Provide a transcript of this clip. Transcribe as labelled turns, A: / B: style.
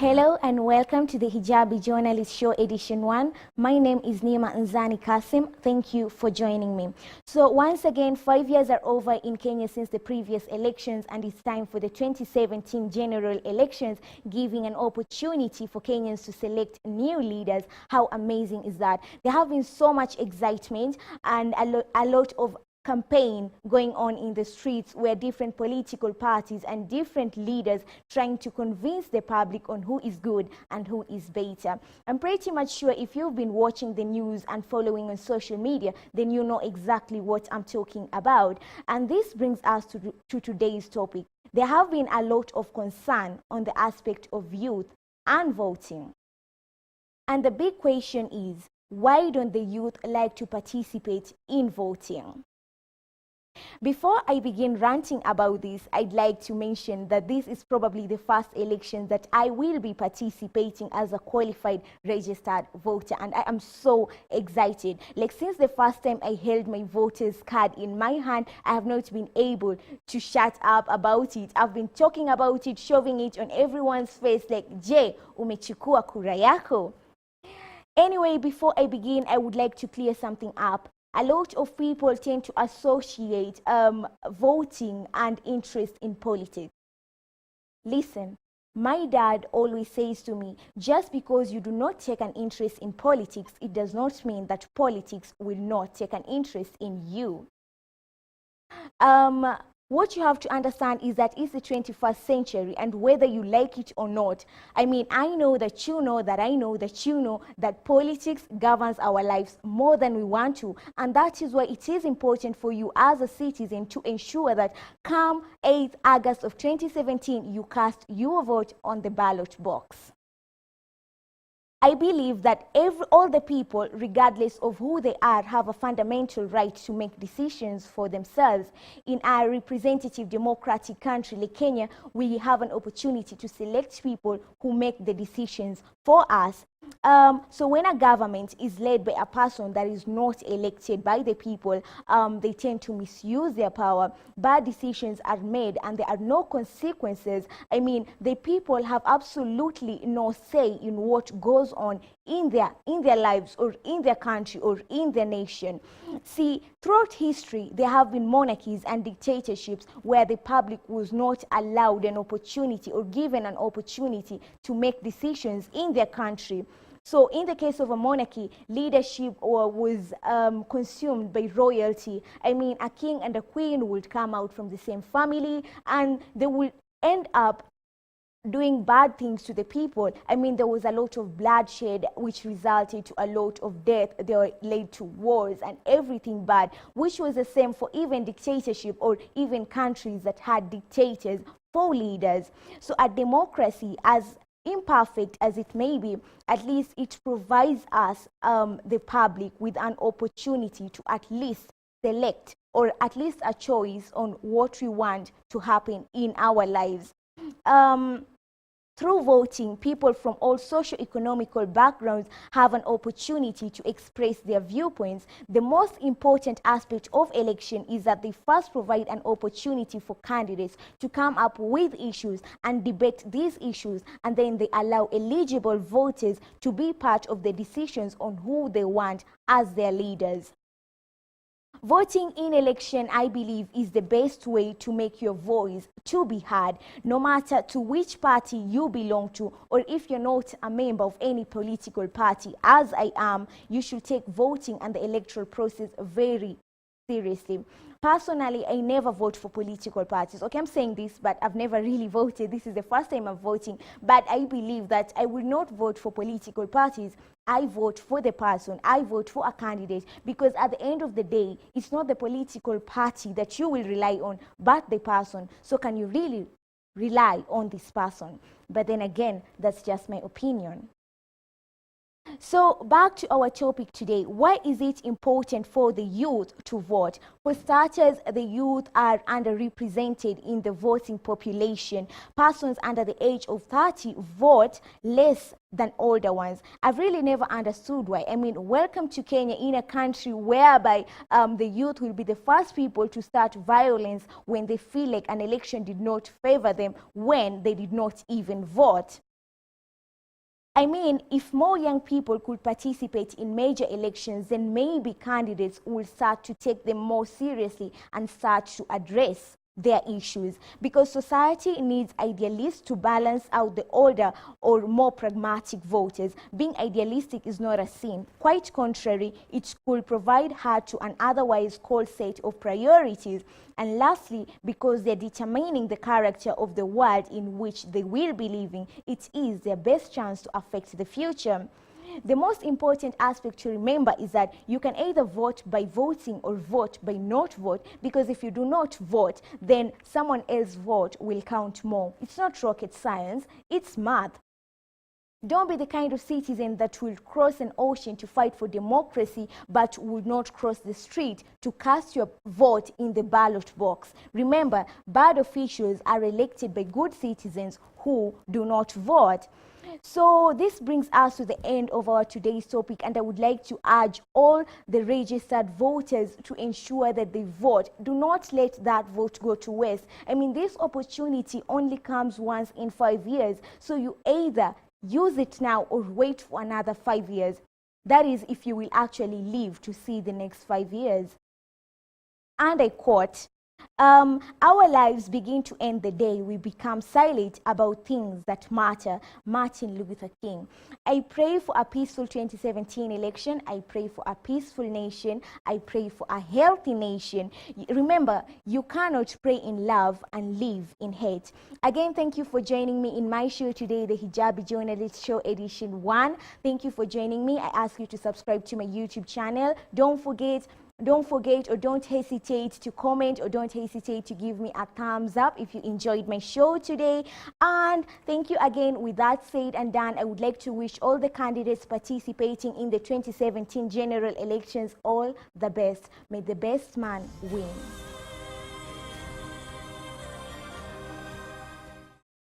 A: Hello and welcome to the Hijabi Journalist Show Edition 1. My name is Nima Nzani Kasim. Thank you for joining me. So once again, 5 years are over in Kenya since the previous elections, and it's time for the 2017 general elections, giving an opportunity for Kenyans to select new leaders. How amazing is that? There have been so much excitement and a lot of campaign going on in the streets where different political parties and different leaders trying to convince the public on who is good and who is better. I'm pretty much sure if you've been watching the news and following on social media, then you know exactly what I'm talking about. And this brings us to today's topic. There have been a lot of concern on the aspect of youth and voting. And the big question is, why don't the youth like to participate in voting? Before I begin ranting about this, I'd like to mention that this is probably the first election that I will be participating as a qualified registered voter, and I am so excited. Like, since the first time I held my voter's card in my hand, I have not been able to shut up about it. I've been talking about it, shoving it on everyone's face like, je, umechukua kura yako? Anyway, before I begin, I would like to clear something up. A lot of people tend to associate voting and interest in politics. Listen, my dad always says to me, just because you do not take an interest in politics, it does not mean that politics will not take an interest in you. What you have to understand is that it's the 21st century, and whether you like it or not, I mean, I know that you know that I know that you know that politics governs our lives more than we want to. And that is why it is important for you as a citizen to ensure that come 8th August of 2017, you cast your vote on the ballot box. I believe that all the people, regardless of who they are, have a fundamental right to make decisions for themselves. In our representative democratic country like Kenya, we have an opportunity to select people who make the decisions for us. So when a government is led by a person that is not elected by the people, they tend to misuse their power. Bad decisions are made and there are no consequences. I mean, the people have absolutely no say in what goes on in their lives or in their country or in their nation. See, throughout history, there have been monarchies and dictatorships where the public was not allowed an opportunity or given an opportunity to make decisions in their country. So in the case of a monarchy, leadership was consumed by royalty. I mean, a king and a queen would come out from the same family and they would end up doing bad things to the people. I mean, there was a lot of bloodshed which resulted to a lot of death. They were led to wars and everything bad, which was the same for even dictatorship or even countries that had dictators for leaders. So a democracy, as imperfect as it may be, at least it provides us, the public, with an opportunity to at least select or at least a choice on what we want to happen in our lives. Through voting, people from all socio-economical backgrounds have an opportunity to express their viewpoints. The most important aspect of election is that they first provide an opportunity for candidates to come up with issues and debate these issues, and then they allow eligible voters to be part of the decisions on who they want as their leaders. Voting in election, I believe, is the best way to make your voice to be heard, no matter to which party you belong to, or if you're not a member of any political party, as I am. You should take voting and the electoral process very seriously. Personally, I never vote for political parties. Okay, I'm saying this, but I've never really voted. This is the first time I'm voting. But I believe that I will not vote for political parties. I vote for the person. I vote for a candidate, because at the end of the day, it's not the political party that you will rely on, but the person. So can you really rely on this person? But then again, that's just my opinion. So back to our topic today. Why is it important for the youth to vote? For starters, the youth are underrepresented in the voting population. Persons under the age of 30 vote less than older ones. I've really never understood why. I mean, welcome to Kenya, in a country whereby the youth will be the first people to start violence when they feel like an election did not favor them, when they did not even vote. I mean, if more young people could participate in major elections, then maybe candidates will start to take them more seriously and start to address their issues, because society needs idealists to balance out the older or more pragmatic voters. Being idealistic is not a sin. Quite contrary, it could provide her to an otherwise cold set of priorities. And lastly, because they're determining the character of the world in which they will be living, it is their best chance to affect the future. The most important aspect to remember is that you can either vote by voting or vote by not vote, because if you do not vote, then someone else's vote will count more. It's not rocket science, it's math. Don't be the kind of citizen that will cross an ocean to fight for democracy but will not cross the street to cast your vote in the ballot box. Remember, bad officials are elected by good citizens who do not vote. So this brings us to the end of our today's topic, and I would like to urge all the registered voters to ensure that they vote. Do not let that vote go to waste. I mean, this opportunity only comes once in 5 years, so you either use it now or wait for another 5 years. That is, if you will actually live to see the next 5 years. And I quote, our lives begin to end the day we become silent about things that matter. Martin Luther King. I pray for a peaceful 2017 election. I pray for a peaceful nation. I pray for a healthy nation. Remember, you cannot pray in love and live in hate. Again, thank you for joining me in my show today, the Hijabi Journalist Show Edition 1. Thank you for joining me. I ask you to subscribe to my YouTube channel. Don't forget or don't hesitate to comment, or don't hesitate to give me a thumbs up if you enjoyed my show today. And thank you again. With that said and done, I would like to wish all the candidates participating in the 2017 general elections all the best. May the best man win.